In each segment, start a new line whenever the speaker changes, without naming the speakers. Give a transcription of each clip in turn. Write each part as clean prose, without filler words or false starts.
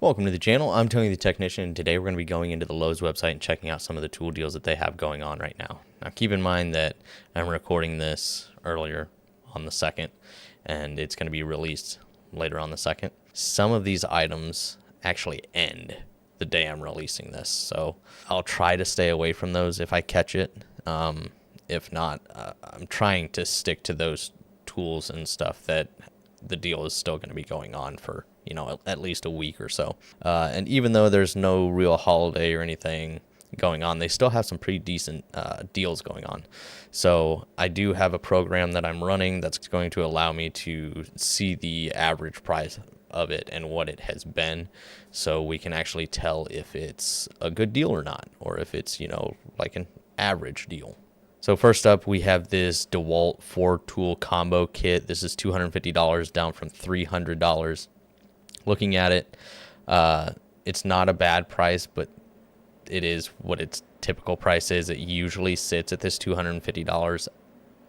Welcome to the channel. I'm Tony the Technician, and today we're going to be going into the Lowe's website and checking out some of the tool deals that they have going on right now. Now keep in mind that I'm recording this earlier on the 2nd, and it's going to be released later on the 2nd. Some of these items actually end the day I'm releasing this, so I'll try to stay away from those if I catch it. If not, I'm trying to stick to those tools and stuff that the deal is still going to be going on for, at least a week or so. And even though there's no real holiday or anything going on, they still have some pretty decent deals going on. So I do have a program that I'm running that's going to allow me to see the average price of it and what it has been, so we can actually tell if it's a good deal or not, or if it's, like an average deal. So first up, we have this DeWalt 4-tool combo kit. This is $250 down from $300. Looking at it, it's not a bad price, but it is what its typical price is. It usually sits at this $250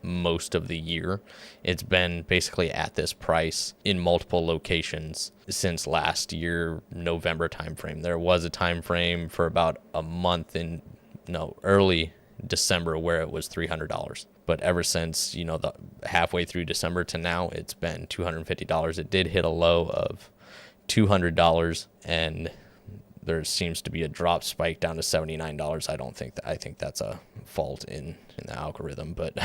most of the year. It's been basically at this price in multiple locations since last year, November timeframe. There was a time frame for about a month early December where it was $300, but ever since the halfway through December to now, it's been $250. It did hit a low of $200, and there seems to be a drop spike down to $79. I think that's a fault in the algorithm, but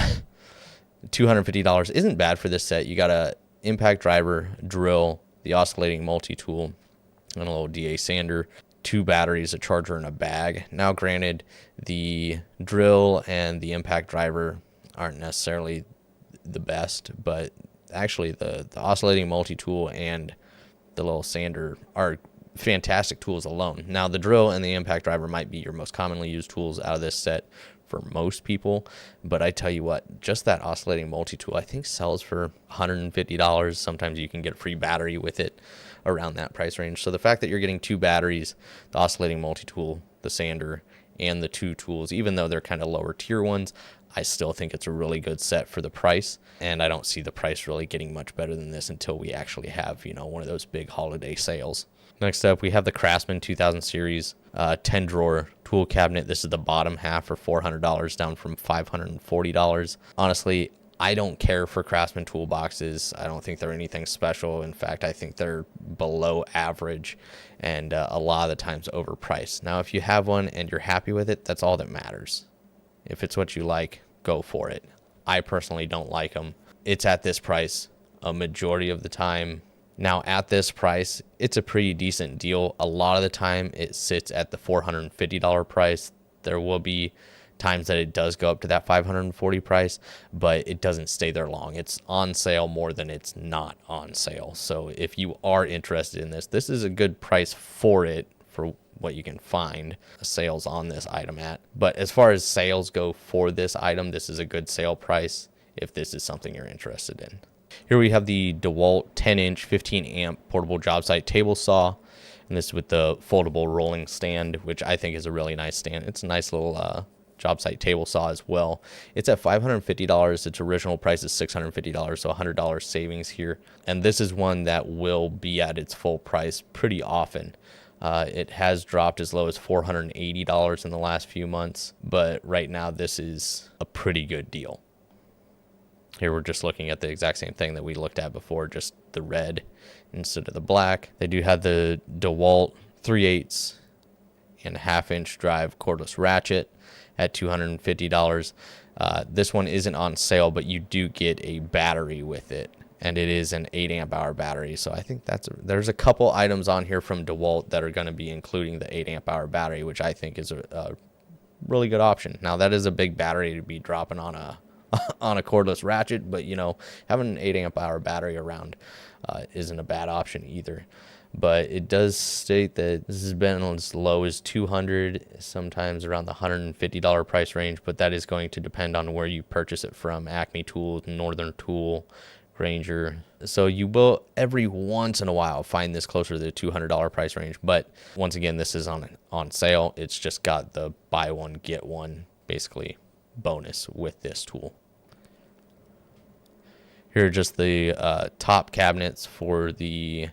$250 isn't bad for this set. You got a impact driver, drill, the oscillating multi-tool, and a little DA sander, 2 batteries, a charger, and a bag. Now granted, the drill and the impact driver aren't necessarily the best, but actually the oscillating multi-tool and the little sander are fantastic tools alone. Now the drill and the impact driver might be your most commonly used tools out of this set for most people, but I tell you what, just that oscillating multi-tool I think sells for $150. Sometimes you can get a free battery with it around that price range. So the fact that you're getting 2 batteries, the oscillating multi-tool, the sander, and the 2 tools, even though they're kind of lower tier ones, I still think it's a really good set for the price, and I don't see the price really getting much better than this until we actually have, one of those big holiday sales. Next up, we have the Craftsman 2000 series 10-drawer tool cabinet. This is the bottom half for $400, down from $540. Honestly, I don't care for Craftsman toolboxes. I don't think they're anything special. In fact, I think they're below average and a lot of the times overpriced. Now, if you have one and you're happy with it, that's all that matters. If it's what you like, go for it. I personally don't like them. It's at this price a majority of the time. Now, at this price, it's a pretty decent deal. A lot of the time, it sits at the $450 price. There will be times that it does go up to that $540 price, but it doesn't stay there long. It's on sale more than it's not on sale. So if you are interested in this is a good price for it, for what you can find sales on this item at. But as far as sales go for this item, this is a good sale price if this is something you're interested in. Here we have the DeWalt 10-inch 15 amp portable job site table saw, and this is with the foldable rolling stand, which I think is a really nice stand. It's a nice little job site table saw as well. It's at $550. Its original price is $650, so $100 savings here. And this is one that will be at its full price pretty often. It has dropped as low as $480 in the last few months, but right now this is a pretty good deal. Here we're just looking at the exact same thing that we looked at before, just the red instead of the black. They do have the DeWalt 3/8 and 1/2-inch drive cordless ratchet at $250. This one isn't on sale, but you do get a battery with it, and it is an 8 amp hour battery. So I think there's a couple items on here from DeWalt that are going to be including the 8 amp hour battery, which I think is a really good option. Now that is a big battery to be dropping on a cordless ratchet, but having an 8 amp hour battery around isn't a bad option either. But it does state that this has been as low as $200, sometimes around the $150 price range, but that is going to depend on where you purchase it from. Acme Tools, Northern Tool, Granger. So you will every once in a while find this closer to the $200 price range, but once again, this is on sale. It's just got the buy one get one basically bonus with this tool. Here are just the top cabinets for the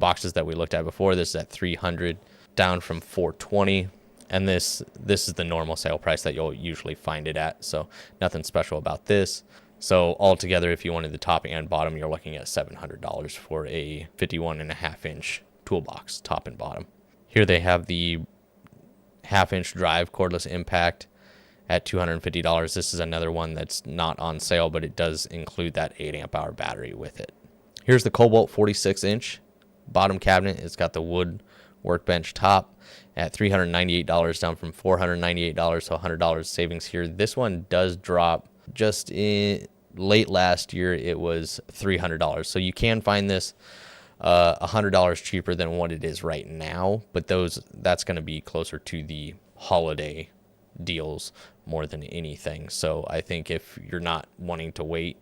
boxes that we looked at before. This is at $300, down from $420. And this is the normal sale price that you'll usually find it at. So nothing special about this. So altogether, if you wanted the top and bottom, you're looking at $700 for a 51.5-inch toolbox, top and bottom. Here they have the 1/2-inch drive cordless impact at $250. This is another one that's not on sale, but it does include that 8 amp-hour battery with it. Here's the Kobalt 46-inch bottom cabinet. It's got the wood workbench top at $398, down from $498, so $100 savings here. This one does drop. Just in late last year, it was $300, so you can find this $100 cheaper than what it is right now, but that's going to be closer to the holiday deals more than anything. So I think if you're not wanting to wait,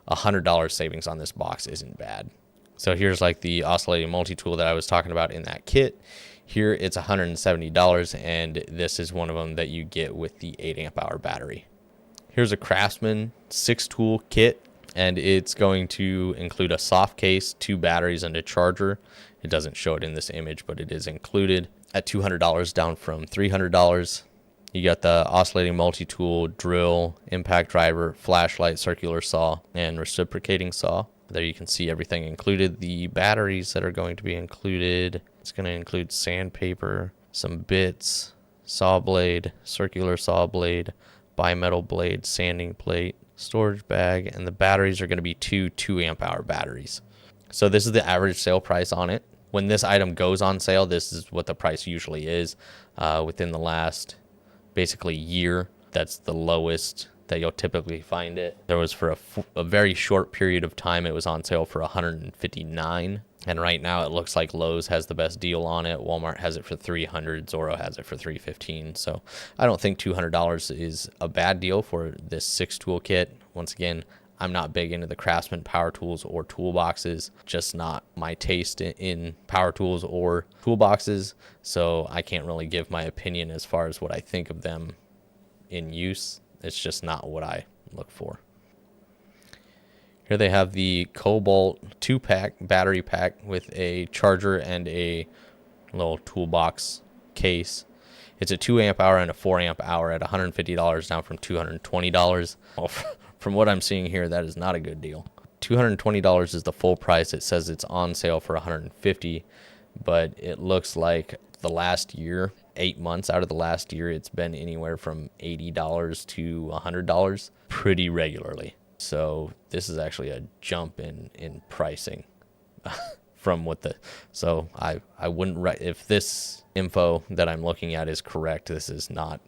$100 savings on this box isn't bad. So here's like the oscillating multi-tool that I was talking about in that kit. Here it's $170, and this is one of them that you get with the 8 amp-hour battery. Here's a Craftsman 6-tool kit, and it's going to include a soft case, 2 batteries, and a charger. It doesn't show it in this image, but it is included at $200, down from $300. You got the oscillating multi-tool, drill, impact driver, flashlight, circular saw, and reciprocating saw. There you can see everything included. The batteries that are going to be included, it's going to include sandpaper, some bits, saw blade, circular saw blade, bimetal blade, sanding plate, storage bag, and the batteries are going to be 2 2 amp-hour batteries. So this is the average sale price on it. When this item goes on sale, this is what the price usually is. Within the last basically year, that's the lowest that you'll typically find it. There was for a very short period of time, it was on sale for $159, and right now it looks like Lowe's has the best deal on it. Walmart has it for $300, Zorro has it for $315. So I don't think $200 is a bad deal for this 6-tool kit. Once again, I'm not big into the Craftsman power tools or toolboxes, just not my taste in power tools or toolboxes, so I can't really give my opinion as far as what I think of them in use. It's just not what I look for. Here they have the Kobalt 2-pack battery pack with a charger and a little toolbox case. It's a 2 amp-hour and a 4 amp-hour at $150, down from $220. Well, from what I'm seeing here, that is not a good deal. $220 is the full price. It says it's on sale for $150, but it looks like the last year, 8 months out of the last year, it's been anywhere from $80 to $100 pretty regularly. So this is actually a jump in pricing from what the, so I wouldn't, if this info that I'm looking at is correct, this is not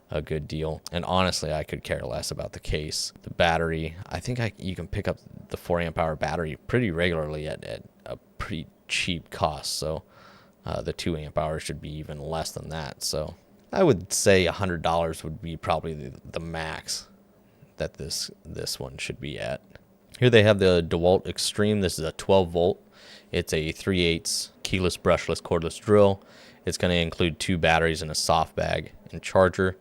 a good deal. And honestly, I could care less about the case. The battery, I think you can pick up the 4 amp-hour battery pretty regularly at a pretty cheap cost. So the 2 amp-hour should be even less than that. So I would say $100 would be probably the max that this one should be at. Here they have the DeWalt Extreme. This is a 12-volt. It's a 3/8 keyless brushless cordless drill. It's going to include 2 batteries and a soft bag and charger.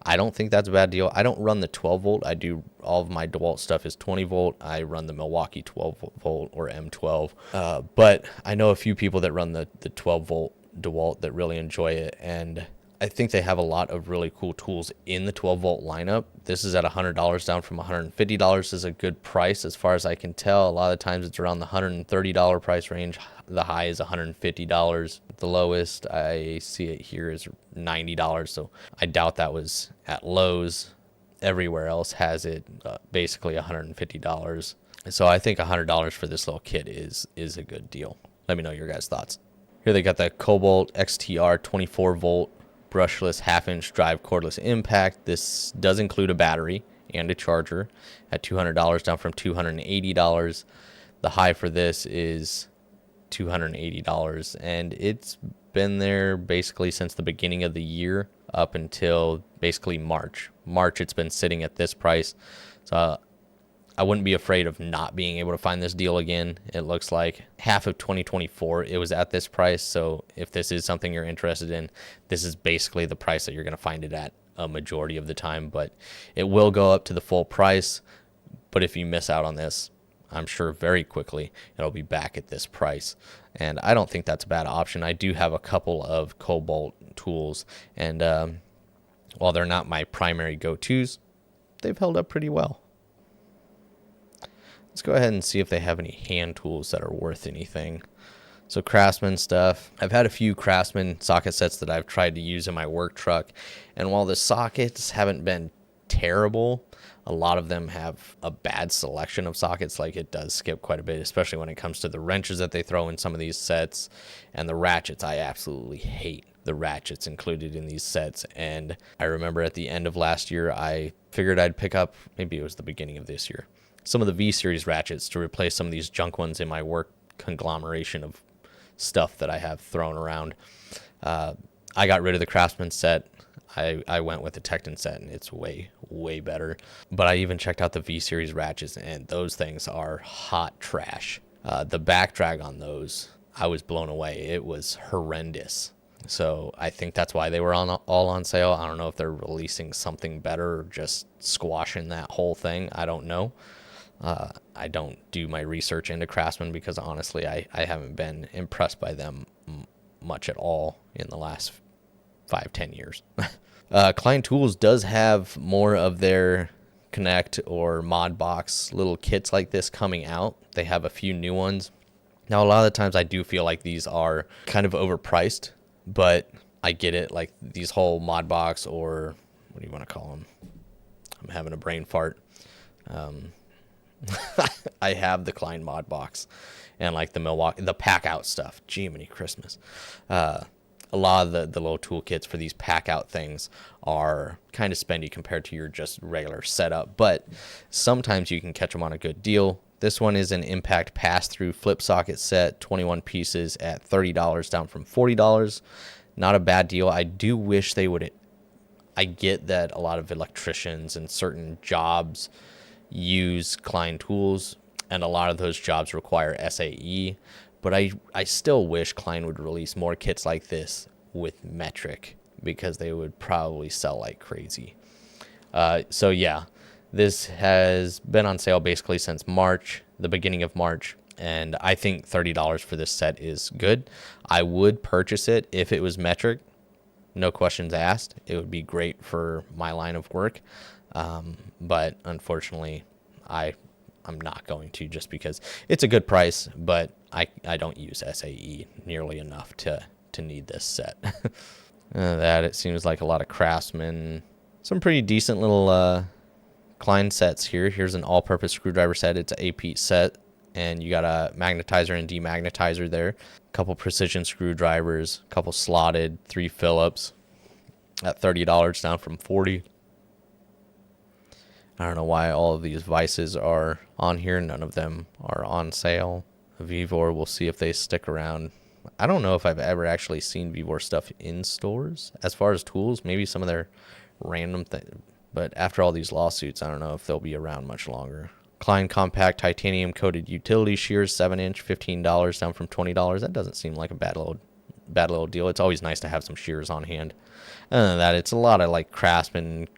I don't think that's a bad deal. I don't run the 12-volt. I do all of my DeWalt stuff is 20-volt. I run the Milwaukee 12-volt or M12. But I know a few people that run the 12-volt DeWalt that really enjoy it, and I think they have a lot of really cool tools in the 12-volt lineup. This is at $100, down from $150. Is a good price as far as I can tell. A lot of times it's around the $130 price range. The high is $150. The lowest I see it here is $90. So I doubt that was at Lowe's. Everywhere else has it basically $150. So I think $100 for this little kit is a good deal. Let me know your guys' thoughts. Here they got the Kobalt XTR 24-volt brushless 1/2-inch drive cordless impact. This does include a battery and a charger at $200, down from $280. The high for this is $280, and it's been there basically since the beginning of the year up until basically March. It's been sitting at this price, so I wouldn't be afraid of not being able to find this deal again. It looks like half of 2024 it was at this price, so if this is something you're interested in, this is basically the price that you're going to find it at a majority of the time, but it will go up to the full price. But if you miss out on this, I'm sure very quickly it'll be back at this price. and I don't think that's a bad option. I do have a couple of Kobalt tools, and while they're not my primary go-tos, they've held up pretty well. Let's go ahead and see if they have any hand tools that are worth anything. So Craftsman stuff. I've had a few Craftsman socket sets that I've tried to use in my work truck, and while the sockets haven't been terrible, a lot of them have a bad selection of sockets. Like, it does skip quite a bit, especially when it comes to the wrenches that they throw in some of these sets, and the ratchets. I absolutely hate the ratchets included in these sets. And I remember at the end of last year, I figured I'd pick up, maybe it was the beginning of this year, some of the V-series ratchets to replace some of these junk ones in my work conglomeration of stuff that I have thrown around. I got rid of the Craftsman set. I went with the Tecton set, and it's way, way better. But I even checked out the V-series ratchets, and those things are hot trash. The back drag on those, I was blown away. It was horrendous. So I think that's why they were all on sale. I don't know if they're releasing something better or just squashing that whole thing. I don't know. I don't do my research into Craftsman because honestly, I haven't been impressed by them much at all in the last 5-10 years. Klein Tools does have more of their Connect or Mod Box little kits like this coming out. They have a few new ones. Now, a lot of the times I do feel like these are kind of overpriced, but I get it. Like these whole Mod Box, or what do you want to call them? I'm having a brain fart. I have the Klein Mod Box and like the Milwaukee, the pack out stuff. Jiminy Christmas. A lot of the little toolkits for these pack out things are kind of spendy compared to your just regular setup, but sometimes you can catch them on a good deal. This one is an impact pass-through flip socket set, 21 pieces at $30, down from $40. Not a bad deal. I do wish they would. I get that a lot of electricians and certain jobs use Klein tools, and a lot of those jobs require SAE, but I still wish Klein would release more kits like this with metric, because they would probably sell like crazy. So yeah, this has been on sale basically since March, the beginning of March, and I think $30 for this set is good. I would purchase it if it was metric, no questions asked. It would be great for my line of work. But unfortunately, I'm not going to, just because it's a good price, but I don't use SAE nearly enough to need this set. That it seems like a lot of Craftsman, some pretty decent little Klein sets here. Here's an all-purpose screwdriver set. It's an 8-piece set, and you got a magnetizer and demagnetizer there. A couple precision screwdrivers, a couple slotted, 3 Phillips at $30, down from $40. I don't know why all of these vices are on here. None of them are on sale. Vevor, we'll see if they stick around. I don't know if I've ever actually seen Vevor stuff in stores. As far as tools, maybe some of their random things. But after all these lawsuits, I don't know if they'll be around much longer. Klein Compact Titanium Coated Utility Shears, 7-inch, $15, down from $20. That doesn't seem like a bad little deal. It's always nice to have some shears on hand. Other than that, it's a lot of like Craftsman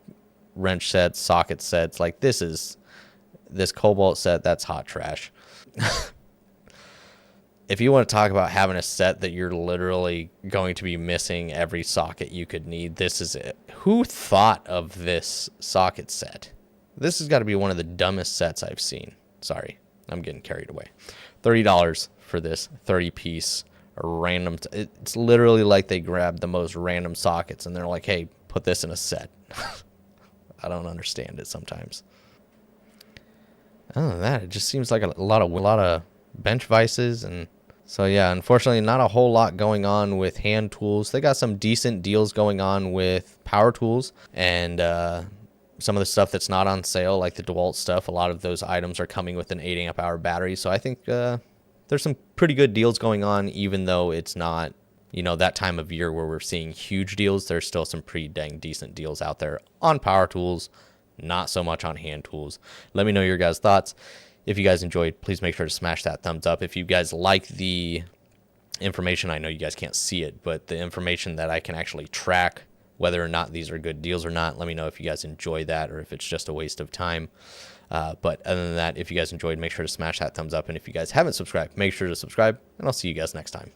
wrench sets, socket sets. Like this Kobalt set, that's hot trash. If you want to talk about having a set that you're literally going to be missing every socket you could need, this is it. Who thought of this socket set? This has got to be one of the dumbest sets I've seen. Sorry, I'm getting carried away. $30 for this 30-piece random. It's literally like they grabbed the most random sockets and they're like, hey, put this in a set. I don't understand it sometimes. Other than that, it just seems like a lot of bench vices. And so yeah, unfortunately not a whole lot going on with hand tools. They got some decent deals going on with power tools, and some of the stuff that's not on sale, like the DeWalt stuff, a lot of those items are coming with an 8 amp hour battery. So I think there's some pretty good deals going on, even though it's not, that time of year where we're seeing huge deals. There's still some pretty dang decent deals out there on power tools, not so much on hand tools. Let me know your guys' thoughts. If you guys enjoyed, please make sure to smash that thumbs up. If you guys like the information, I know you guys can't see it, but the information that I can actually track whether or not these are good deals or not, let me know if you guys enjoy that or if it's just a waste of time. But other than that, if you guys enjoyed, make sure to smash that thumbs up. And if you guys haven't subscribed, make sure to subscribe, and I'll see you guys next time.